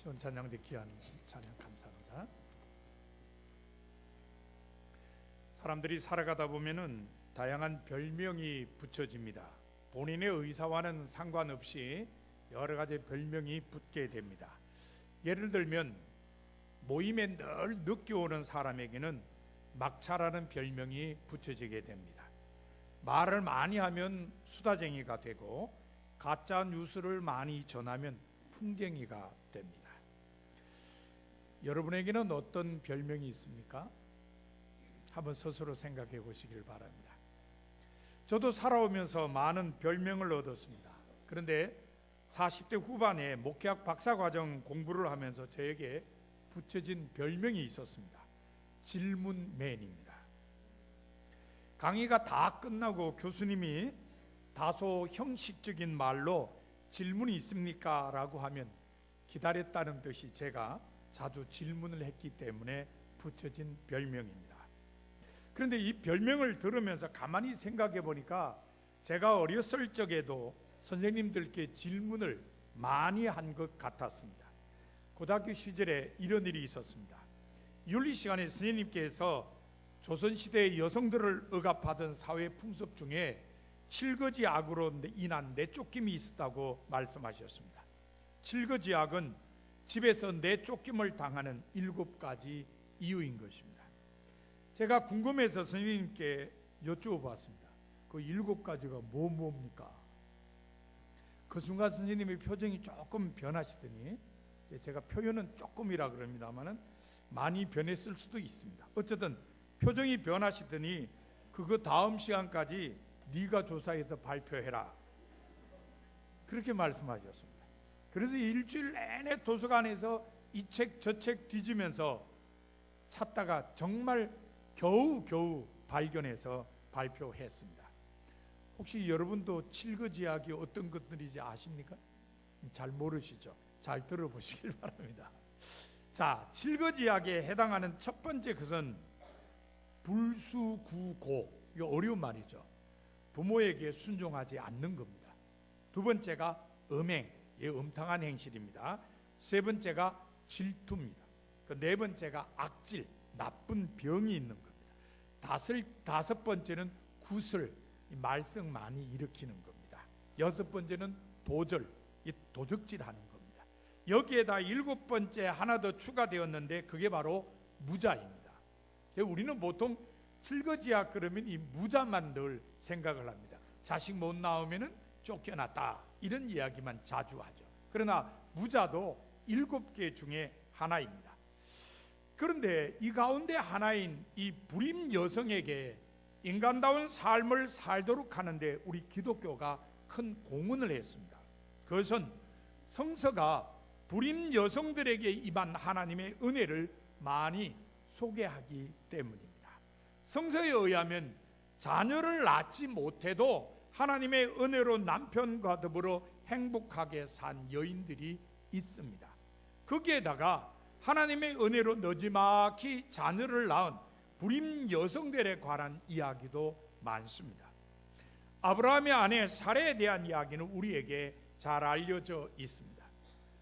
좋은 찬양대 귀한 찬양 감사합니다. 사람들이 살아가다 보면은 다양한 별명이 붙여집니다. 본인의 의사와는 상관없이 여러 가지 별명이 붙게 됩니다. 예를 들면 모임에 늘 늦게 오는 사람에게는 막차라는 별명이 붙여지게 됩니다. 말을 많이 하면 수다쟁이가 되고 가짜 뉴스를 많이 전하면 풍쟁이가 됩니다. 여러분에게는 어떤 별명이 있습니까? 한번 스스로 생각해 보시길 바랍니다. 저도 살아오면서 많은 별명을 얻었습니다. 그런데 40대 후반에 목회학 박사과정 공부를 하면서 저에게 붙여진 별명이 있었습니다. 질문맨입니다. 강의가 다 끝나고 교수님이 다소 형식적인 말로 질문이 있습니까? 라고 하면 기다렸다는 듯이 제가 자주 질문을 했기 때문에 붙여진 별명입니다. 그런데 이 별명을 들으면서 가만히 생각해 보니까 제가 어렸을 적에도 선생님들께 질문을 많이 한 것 같았습니다. 고등학교 시절에 이런 일이 있었습니다. 윤리 시간에 선생님께서 조선시대의 여성들을 억압하던 사회 풍습 중에 칠거지악으로 인한 내쫓김이 있었다고 말씀하셨습니다. 칠거지악은 집에서 내쫓김을 당하는 7가지 이유인 것입니다. 제가 궁금해서 선생님께 여쭈어봤습니다. 그 7가지가 뭡니까? 그 순간 선생님의 표정이 조금 변하시더니, 제가 표현은 조금이라 그럽니다만은 많이 변했을 수도 있습니다. 어쨌든 표정이 변하시더니 그거 다음 시간까지 네가 조사해서 발표해라, 그렇게 말씀하셨습니다. 그래서 일주일 내내 도서관에서 이 책 저 책 뒤지면서 찾다가 정말 겨우 발견해서 발표했습니다. 혹시 여러분도 칠거지악이 어떤 것들인지 아십니까? 잘 모르시죠? 잘 들어보시길 바랍니다. 자, 칠거지악에 해당하는 첫 번째 것은 불수구고, 이거 어려운 말이죠. 부모에게 순종하지 않는 겁니다. 두 번째가 음행, 음탕한 행실입니다. 세 번째가 질투입니다. 네 번째가 악질, 나쁜 병이 있는 겁니다. 다섯 번째는 구슬, 말썽 많이 일으키는 겁니다. 여섯 번째는 도절, 도적질하는 겁니다. 여기에다 7번째 하나 더 추가되었는데 그게 바로 무자입니다. 우리는 보통 칠거지악 그러면 이 무자만 늘 생각을 합니다. 자식 못 낳으면 쫓겨났다, 이런 이야기만 자주 하죠. 그러나 무자도 7개 중에 하나입니다. 그런데 이 가운데 하나인 이 불임 여성에게 인간다운 삶을 살도록 하는데 우리 기독교가 큰 공헌을 했습니다. 그것은 성서가 불임 여성들에게 임한 하나님의 은혜를 많이 소개하기 때문입니다. 성서에 의하면 자녀를 낳지 못해도 하나님의 은혜로 남편과 더불어 행복하게 산 여인들이 있습니다. 거기에다가 하나님의 은혜로 너지막히 자녀를 낳은 불임 여성들에 관한 이야기도 많습니다. 아브라함의 아내 사라에 대한 이야기는 우리에게 잘 알려져 있습니다.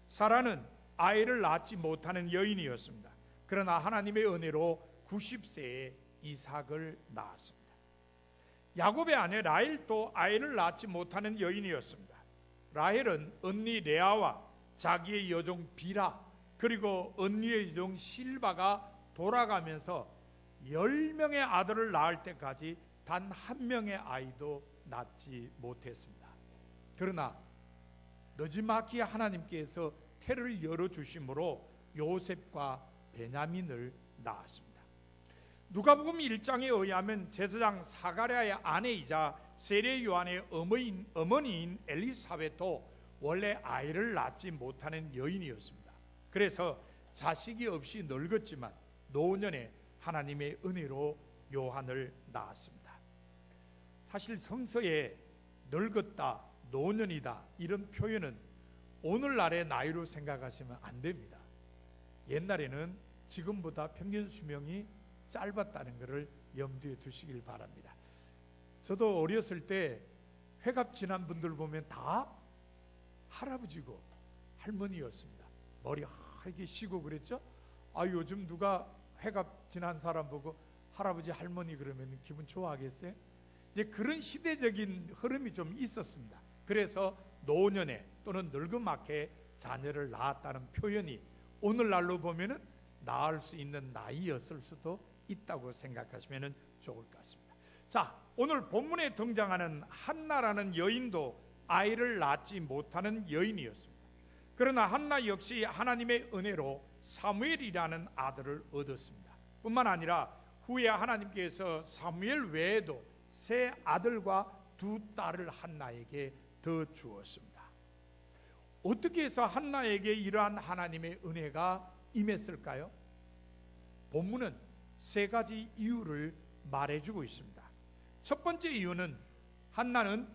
사라는 아이를 낳지 못하는 여인이었습니다. 그러나 하나님의 은혜로 90세에 이삭을 낳았습니다. 야곱의 아내 라헬도 아이를 낳지 못하는 여인이었습니다. 라헬은 언니 레아와 자기의 여종 빌하, 그리고 언니의 여종 실바가 돌아가면서 10명의 아들을 낳을 때까지 단 한 명의 아이도 낳지 못했습니다. 그러나 너지막히 하나님께서 태를 열어주심으로 요셉과 베냐민을 낳았습니다. 누가복음 1장에 의하면 제사장 사가랴의 아내이자 세례 요한의 어머니인 엘리사벳도 원래 아이를 낳지 못하는 여인이었습니다. 그래서 자식이 없이 늙었지만 노년에 하나님의 은혜로 요한을 낳았습니다. 사실 성서에 늙었다, 노년이다 이런 표현은 오늘날의 나이로 생각하시면 안 됩니다. 옛날에는 지금보다 평균 수명이 짧았다는 것을 염두에 두시길 바랍니다. 저도 어렸을 때 회갑 지난 분들 보면 다 할아버지고 할머니였습니다. 머리 이렇게 쉬고 그랬죠. 요즘 누가 해가 지난 사람 보고 할아버지 할머니 그러면 기분 좋아하겠어요? 이제 그런 시대적인 흐름이 좀 있었습니다. 그래서 노년에 또는 늙음하게 자녀를 낳았다는 표현이 오늘날로 보면은 낳을 수 있는 나이였을 수도 있다고 생각하시면 좋을 것 같습니다. 자, 오늘 본문에 등장하는 한나라는 여인도 아이를 낳지 못하는 여인이었습니다. 그러나 한나 역시 하나님의 은혜로 사무엘이라는 아들을 얻었습니다. 뿐만 아니라 후에 하나님께서 사무엘 외에도 세 아들과 두 딸을 한나에게 더 주었습니다. 어떻게 해서 한나에게 이러한 하나님의 은혜가 임했을까요? 본문은 세 가지 이유를 말해주고 있습니다. 첫 번째 이유는 한나는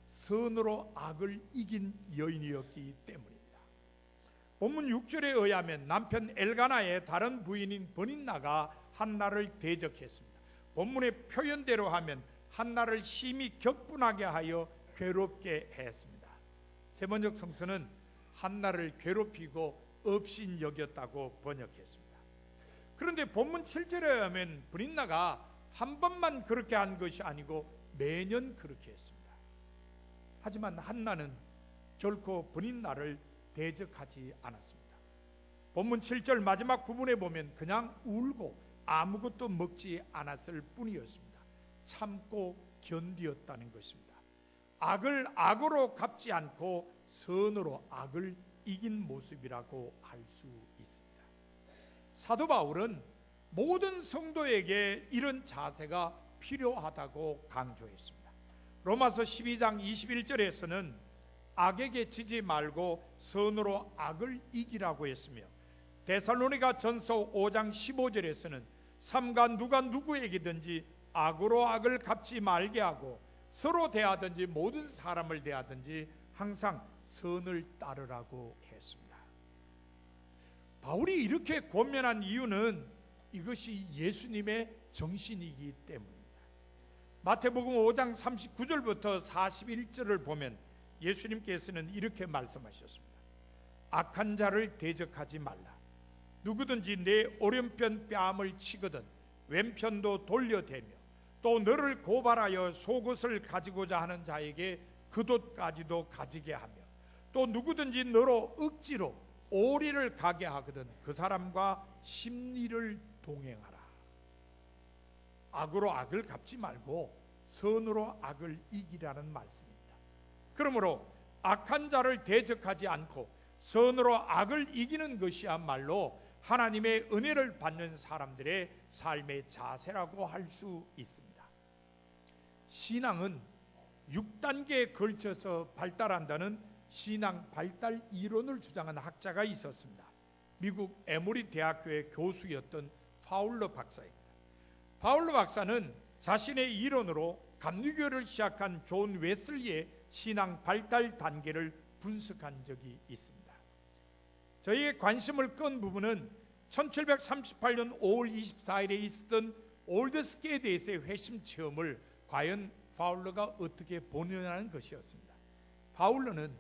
선으로 악을 이긴 여인이었기 때문입니다. 본문 6절에 의하면 남편 엘가나의 다른 부인인 버닌나가 한나를 대적했습니다. 본문의 표현대로 하면 한나를 심히 격분하게 하여 괴롭게 했습니다. 세 번역 성서는 한나를 괴롭히고 업신 여겼다고 번역했습니다. 그런데 본문 7절에 의하면 버닌나가 한 번만 그렇게 한 것이 아니고 매년 그렇게 했습니다. 하지만 한나는 결코 버닌나를 대적하지 않았습니다. 본문 7절 마지막 부분에 보면 그냥 울고 아무것도 먹지 않았을 뿐이었습니다. 참고 견디었다는 것입니다. 악을 악으로 갚지 않고 선으로 악을 이긴 모습이라고 할 수 있습니다. 사도 바울은 모든 성도에게 이런 자세가 필요하다고 강조했습니다. 로마서 12장 21절에서는 악에게 지지 말고 선으로 악을 이기라고 했으며, 데살로니가 전서 5장 15절에서는 삼가 누가 누구에게든지 악으로 악을 갚지 말게 하고 서로 대하든지 모든 사람을 대하든지 항상 선을 따르라고 했습니다. 바울이 이렇게 권면한 이유는 이것이 예수님의 정신이기 때문입니다. 마태복음 5장 39절부터 41절을 보면 예수님께서는 이렇게 말씀하셨습니다. 악한 자를 대적하지 말라. 누구든지 내 오른편 뺨을 치거든 왼편도 돌려대며 또 너를 고발하여 속옷을 가지고자 하는 자에게 겉옷까지도 가지게 하며 또 누구든지 너로 억지로 오리를 가게 하거든 그 사람과 심리를 동행하라. 악으로 악을 갚지 말고 선으로 악을 이기라는 말씀입니다. 그러므로 악한 자를 대적하지 않고 선으로 악을 이기는 것이야말로 하나님의 은혜를 받는 사람들의 삶의 자세라고 할 수 있습니다. 신앙은 6단계에 걸쳐서 발달한다는 신앙 발달 이론을 주장한 학자가 있었습니다. 미국 에모리 대학교의 교수였던 파울러 박사입니다. 파울러 박사는 자신의 이론으로 감리교를 시작한 존 웨슬리의 신앙 발달 단계를 분석한 적이 있습니다. 저희의 관심을 끈 부분은 1738년 5월 24일에 있었던 올드스케이드에서의 회심 체험을 과연 파울러가 어떻게 보느냐는 것이었습니다. 파울러는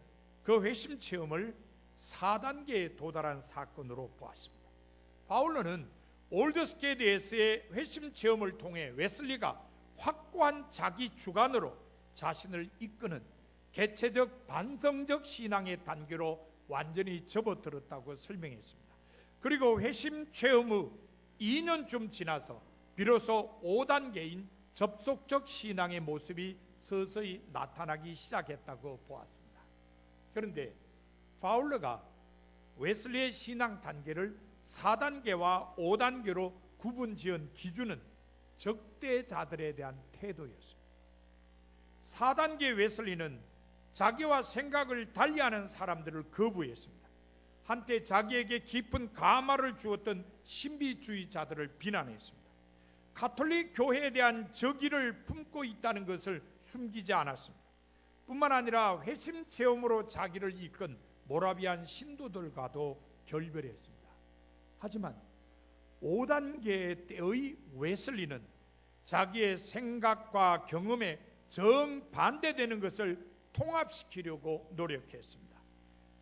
그 회심 체험을 4단계에 도달한 사건으로 보았습니다. 파울러는 올드스케이드에서의 회심 체험을 통해 웨슬리가 확고한 자기 주관으로 자신을 이끄는 개체적 반성적 신앙의 단계로 완전히 접어들었다고 설명했습니다. 그리고 회심 체험 후 2년쯤 지나서 비로소 5단계인 접속적 신앙의 모습이 서서히 나타나기 시작했다고 보았습니다. 그런데 파울러가 웨슬리의 신앙 단계를 4단계와 5단계로 구분지은 기준은 적대자들에 대한 태도였습니다. 4단계 웨슬리는 자기와 생각을 달리하는 사람들을 거부했습니다. 한때 자기에게 깊은 감화를 주었던 신비주의자들을 비난했습니다. 가톨릭 교회에 대한 적의를 품고 있다는 것을 숨기지 않았습니다. 뿐만 아니라 회심 체험으로 자기를 이끈 모라비안 신도들과도 결별했습니다. 하지만 5단계 때의 웨슬리는 자기의 생각과 경험에 정반대되는 것을 통합시키려고 노력했습니다.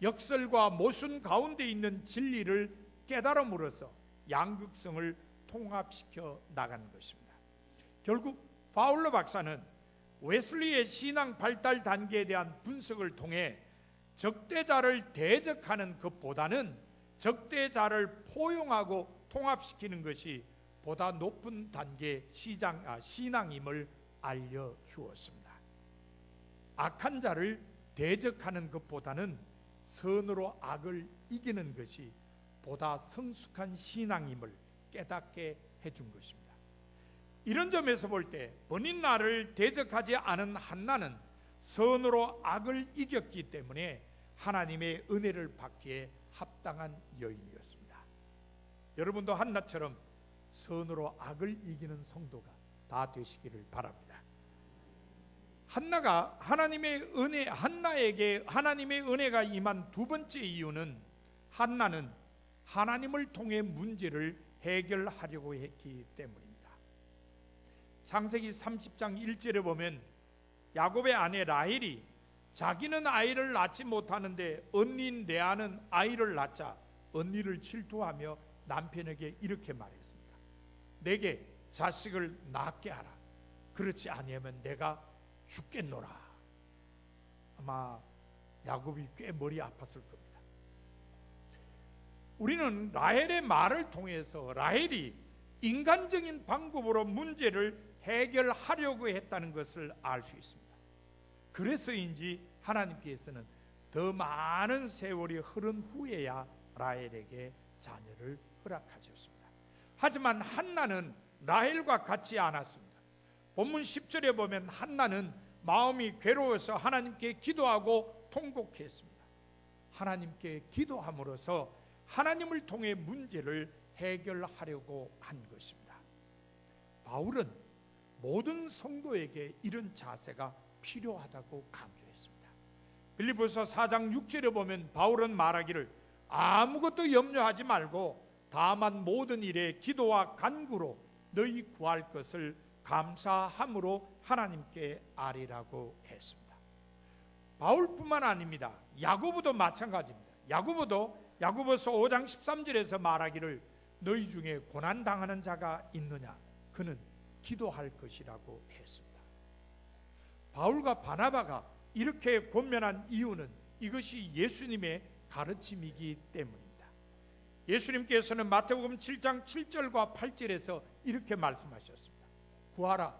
역설과 모순 가운데 있는 진리를 깨달음으로써 양극성을 통합시켜 나가는 것입니다. 결국 파울로 박사는 웨슬리의 신앙 발달 단계에 대한 분석을 통해 적대자를 대적하는 것보다는 적대자를 포용하고 통합시키는 것이 보다 높은 단계의 신앙임을 알려주었습니다. 악한 자를 대적하는 것보다는 선으로 악을 이기는 것이 보다 성숙한 신앙임을 깨닫게 해준 것입니다. 이런 점에서 볼 때 본인나를 대적하지 않은 한나는 선으로 악을 이겼기 때문에 하나님의 은혜를 받기에 합당한 여인이었습니다. 여러분도 한나처럼 선으로 악을 이기는 성도가 다 되시기를 바랍니다. 한나가 한나에게 하나님의 은혜가 임한 두 번째 이유는 한나는 하나님을 통해 문제를 해결하려고 했기 때문입니다. 창세기 30장 1절에 보면 야곱의 아내 라헬이 자기는 아이를 낳지 못하는데 언니인 레아는 아이를 낳자 언니를 질투하며 남편에게 이렇게 말했습니다. 내게 자식을 낳게 하라. 그렇지 아니하면 내가 죽겠노라. 아마 야곱이 꽤 머리 아팠을 겁니다. 우리는 라헬의 말을 통해서 라헬이 인간적인 방법으로 문제를 해결하려고 했다는 것을 알 수 있습니다. 그래서인지 하나님께서는 더 많은 세월이 흐른 후에야 라헬에게 자녀를 허락하셨습니다. 하지만 한나는 라헬과 같지 않았습니다. 본문 10절에 보면 한나는 마음이 괴로워서 하나님께 기도하고 통곡했습니다. 하나님께 기도함으로써 하나님을 통해 문제를 해결하려고 한 것입니다. 바울은 모든 성도에게 이런 자세가 필요하다고 강조했습니다. 빌립보서 4장 6절에 보면 바울은 말하기를 아무것도 염려하지 말고 다만 모든 일에 기도와 간구로 너희 구할 것을 감사함으로 하나님께 아뢰라고 했습니다. 바울뿐만 아닙니다. 야고보도 마찬가지입니다. 야고보서 5장 13절에서 말하기를 너희 중에 고난당하는 자가 있느냐 그는 기도할 것이라고 했습니다. 바울과 바나바가 이렇게 권면한 이유는 이것이 예수님의 가르침이기 때문입니다. 예수님께서는 마태복음 7장 7절과 8절에서 이렇게 말씀하셨습니다. 구하라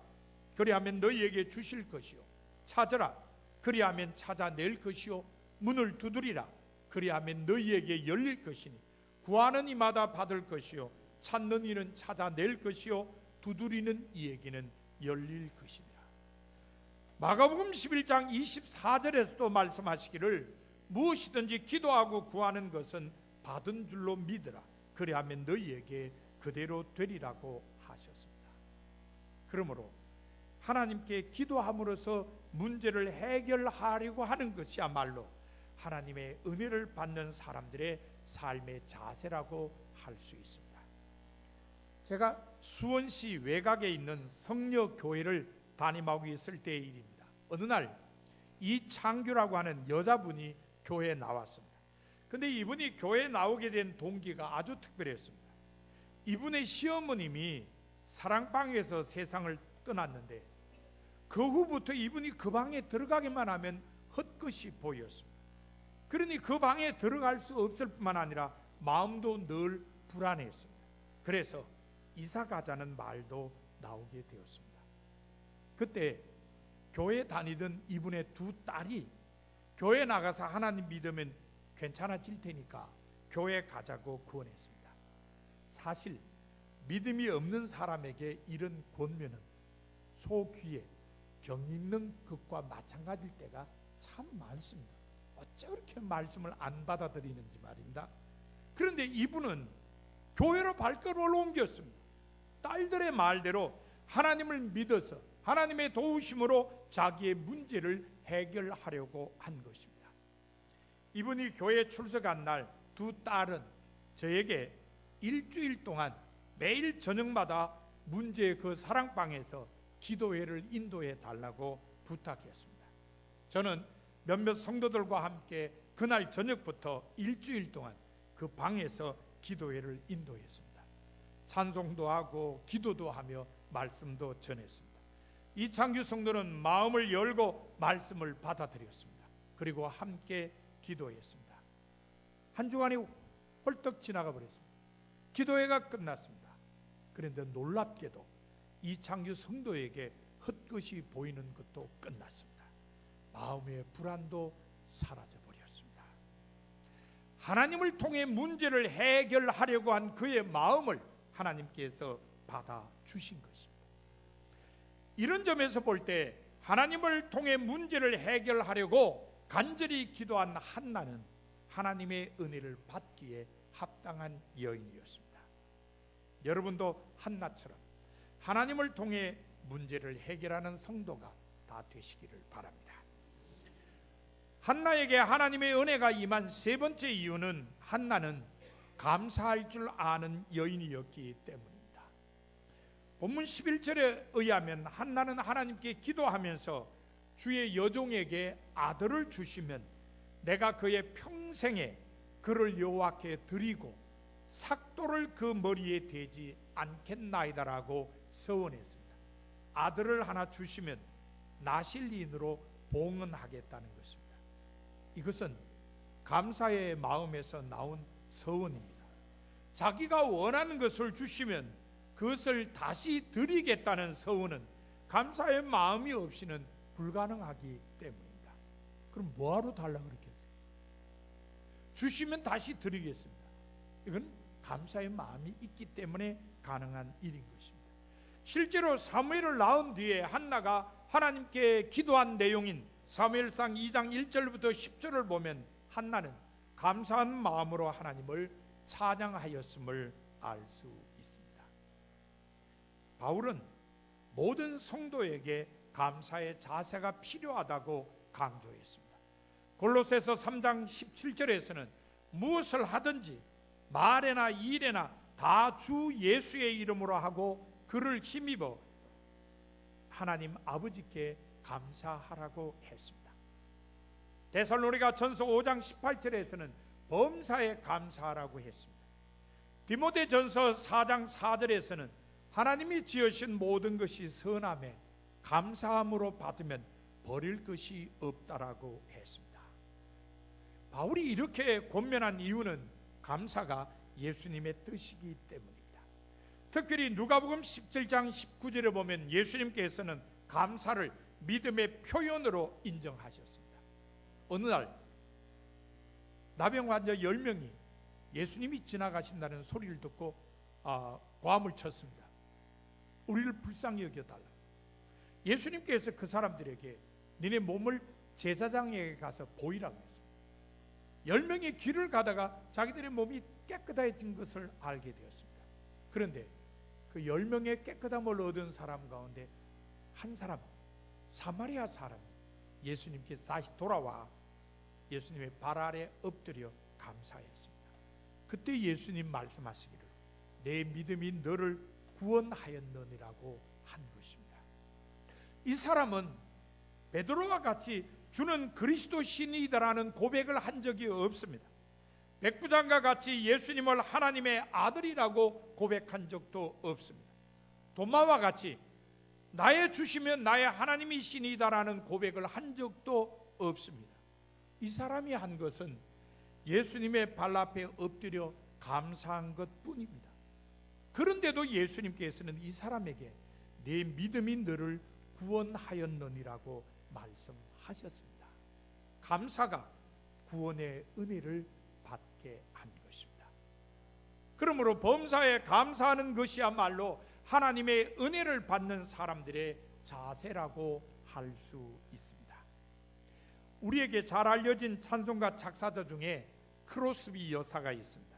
그리하면 너희에게 주실 것이요 찾으라 그리하면 찾아낼 것이요 문을 두드리라 그리하면 너희에게 열릴 것이니 구하는 이마다 받을 것이요 찾는 이는 찾아낼 것이요 두드리는 이에게는 열릴 것이니라. 마가복음 11장 24절에서도 말씀하시기를 무엇이든지 기도하고 구하는 것은 받은 줄로 믿으라 그리하면 너희에게 그대로 되리라고 하셨습니다. 그러므로 하나님께 기도함으로써 문제를 해결하려고 하는 것이야말로 하나님의 은혜를 받는 사람들의 삶의 자세라고 할 수 있습니다. 제가 수원시 외곽에 있는 성녀교회를 담임하고 있을 때의 일입니다. 어느 날 이창규라고 하는 여자분이 교회에 나왔습니다. 근데 이분이 교회에 나오게 된 동기가 아주 특별했습니다. 이분의 시어머님이 사랑방에서 세상을 떠났는데 그 후부터 이분이 그 방에 들어가기만 하면 헛것이 보였습니다. 그러니 그 방에 들어갈 수 없을 뿐만 아니라 마음도 늘 불안했습니다. 그래서 이사 가자는 말도 나오게 되었습니다. 그때 교회 다니던 이분의 두 딸이 교회 나가서 하나님 믿으면 괜찮아질 테니까 교회 가자고 권했습니다. 사실 믿음이 없는 사람에게 이런 권면은 소귀에 병 읽는 것과 마찬가지일 때가 참 많습니다. 어째 그렇게 말씀을 안 받아들이는지 말입니다. 그런데 이분은 교회로 발걸음을 옮겼습니다. 딸들의 말대로 하나님을 믿어서 하나님의 도우심으로 자기의 문제를 해결하려고 한 것입니다. 이분이 교회에 출석한 날 두 딸은 저에게 일주일 동안 매일 저녁마다 문제의 그 사랑방에서 기도회를 인도해 달라고 부탁했습니다. 저는 몇몇 성도들과 함께 그날 저녁부터 일주일 동안 그 방에서 기도회를 인도했습니다. 찬송도 하고 기도도 하며 말씀도 전했습니다. 이 창규 성도는 마음을 열고 말씀을 받아들였습니다. 그리고 함께 기도했습니다. 한 주간이 홀떡 지나가 버렸습니다. 기도회가 끝났습니다. 그런데 놀랍게도 이 창규 성도에게 헛것이 보이는 것도 끝났습니다. 마음의 불안도 사라져 버렸습니다. 하나님을 통해 문제를 해결하려고 한 그의 마음을 하나님께서 받아주신 것입니다. 이런 점에서 볼 때 하나님을 통해 문제를 해결하려고 간절히 기도한 한나는 하나님의 은혜를 받기에 합당한 여인이었습니다. 여러분도 한나처럼 하나님을 통해 문제를 해결하는 성도가 다 되시기를 바랍니다. 한나에게 하나님의 은혜가 임한 세 번째 이유는 한나는 감사할 줄 아는 여인이었기 때문입니다. 본문 11절에 의하면 한나는 하나님께 기도하면서 주의 여종에게 아들을 주시면 내가 그의 평생에 그를 여호와께 드리고 삭도를 그 머리에 대지 않겠나이다라고 서원했습니다. 아들을 하나 주시면 나실인으로 봉헌하겠다는 것입니다. 이것은 감사의 마음에서 나온 서원입니다. 자기가 원하는 것을 주시면 그것을 다시 드리겠다는 서원은 감사의 마음이 없이는 불가능하기 때문입니다. 그럼 뭐하러 달라고 그렇게 했어요? 주시면 다시 드리겠습니다. 이건 감사의 마음이 있기 때문에 가능한 일인 것입니다. 실제로 사무엘을 낳은 뒤에 한나가 하나님께 기도한 내용인 사무엘상 2장 1절부터 10절을 보면 한나는 감사한 마음으로 하나님을 찬양하였음을 알 수 있습니다. 바울은 모든 성도에게 감사의 자세가 필요하다고 강조했습니다. 골로새서 3장 17절에서는 무엇을 하든지 말에나 일에나 다 주 예수의 이름으로 하고 그를 힘입어 하나님 아버지께 감사하라고 했습니다. 데살로니가 전서 5장 18절에서는 범사에 감사하라고 했습니다. 디모데 전서 4장 4절에서는 하나님이 지으신 모든 것이 선함에 감사함으로 받으면 버릴 것이 없다라고 했습니다. 바울이 이렇게 권면한 이유는 감사가 예수님의 뜻이기 때문입니다. 특별히 누가복음 17장 19절에 보면 예수님께서는 감사를 믿음의 표현으로 인정하셨습니다. 어느 날 나병 환자 10명이 예수님이 지나가신다는 소리를 듣고 고함을 쳤습니다. 우리를 불쌍히 여겨달라. 예수님께서 그 사람들에게 너네 몸을 제사장에게 가서 보이라고 했습니다. 10명이 길을 가다가 자기들의 몸이 깨끗해진 것을 알게 되었습니다. 그런데 그 10명의 깨끗함을 얻은 사람 가운데 한 사람, 사마리아 사람이 예수님께 다시 돌아와 예수님의 발 아래 엎드려 감사했습니다. 그때 예수님 말씀하시기를 내 믿음이 너를 구원하였느니라고 한 것입니다. 이 사람은 베드로와 같이 주는 그리스도 신이다라는 고백을 한 적이 없습니다. 백부장과 같이 예수님을 하나님의 아들이라고 고백한 적도 없습니다. 도마와 같이 나의 주시면 나의 하나님이 신이다라는 고백을 한 적도 없습니다. 이 사람이 한 것은 예수님의 발 앞에 엎드려 감사한 것뿐입니다. 그런데도 예수님께서는 이 사람에게 내 믿음이 너를 구원하였느니라고 말씀하셨습니다. 감사가 구원의 은혜를 받게 한 것입니다. 그러므로 범사에 감사하는 것이야말로 하나님의 은혜를 받는 사람들의 자세라고 할 수 있습니다. 우리에게 잘 알려진 찬송가 작사자 중에 크로스비 여사가 있습니다.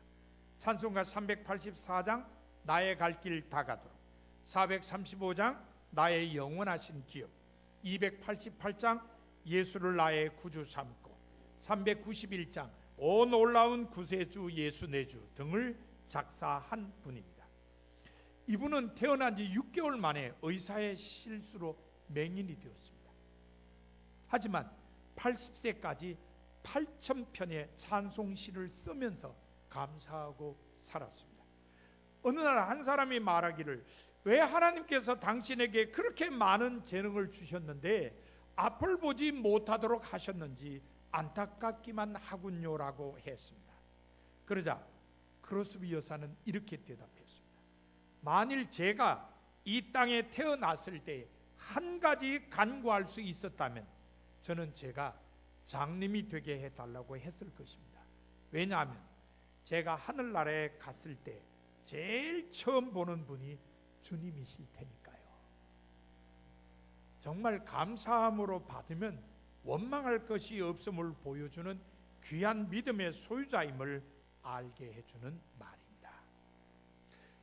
찬송가 384장 나의 갈 길 다가도록, 435장 나의 영원하신 기업, 288장 예수를 나의 구주 삼고, 391장 오 놀라운 구세주 예수 내 주 등을 작사한 분입니다. 이분은 태어난 지 6개월 만에 의사의 실수로 맹인이 되었습니다. 하지만 80세까지 8,000편의 찬송시를 쓰면서 감사하고 살았습니다. 어느 날 한 사람이 말하기를, 왜 하나님께서 당신에게 그렇게 많은 재능을 주셨는데 앞을 보지 못하도록 하셨는지 안타깝기만 하군요라고 했습니다. 그러자 크로스비 여사는 이렇게 대답했습니다. 만일 제가 이 땅에 태어났을 때 한 가지 간구할 수 있었다면 저는 제가 장님이 되게 해달라고 했을 것입니다. 왜냐하면 제가 하늘나라에 갔을 때 제일 처음 보는 분이 주님이실 테니까요. 정말 감사함으로 받으면 원망할 것이 없음을 보여주는 귀한 믿음의 소유자임을 알게 해주는 말입니다.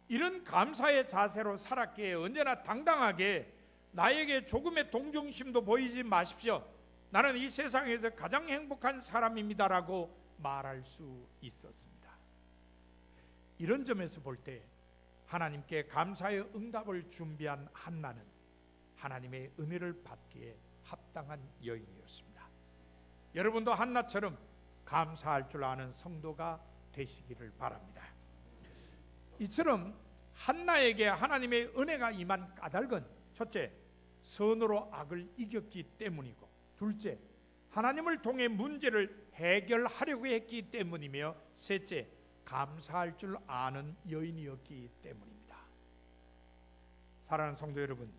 이런 감사의 자세로 살았기에 언제나 당당하게 나에게 조금의 동정심도 보이지 마십시오, 나는 이 세상에서 가장 행복한 사람입니다라고 말할 수 있었습니다. 이런 점에서 볼 때 하나님께 감사의 응답을 준비한 한나는 하나님의 은혜를 받기에 합당한 여인이었습니다. 여러분도 한나처럼 감사할 줄 아는 성도가 되시기를 바랍니다. 이처럼 한나에게 하나님의 은혜가 임한 까닭은 첫째, 선으로 악을 이겼기 때문이고, 둘째, 하나님을 통해 문제를 해결하려고 했기 때문이며, 셋째, 감사할 줄 아는 여인이었기 때문입니다. 사랑하는 성도 여러분,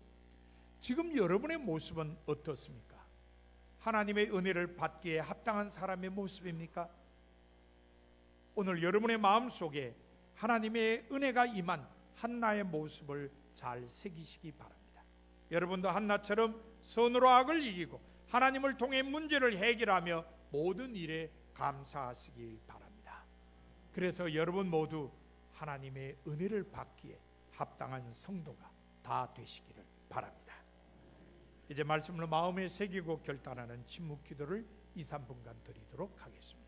지금 여러분의 모습은 어떻습니까? 하나님의 은혜를 받기에 합당한 사람의 모습입니까? 오늘 여러분의 마음속에 하나님의 은혜가 임한 한나의 모습을 잘 새기시기 바랍니다. 여러분도 한나처럼 선으로 악을 이기고 하나님을 통해 문제를 해결하며 모든 일에 감사하시기 바랍니다. 그래서 여러분 모두 하나님의 은혜를 받기에 합당한 성도가 다 되시기를 바랍니다. 이제 말씀을 마음에 새기고 결단하는 침묵 기도를 2, 3분간 드리도록 하겠습니다.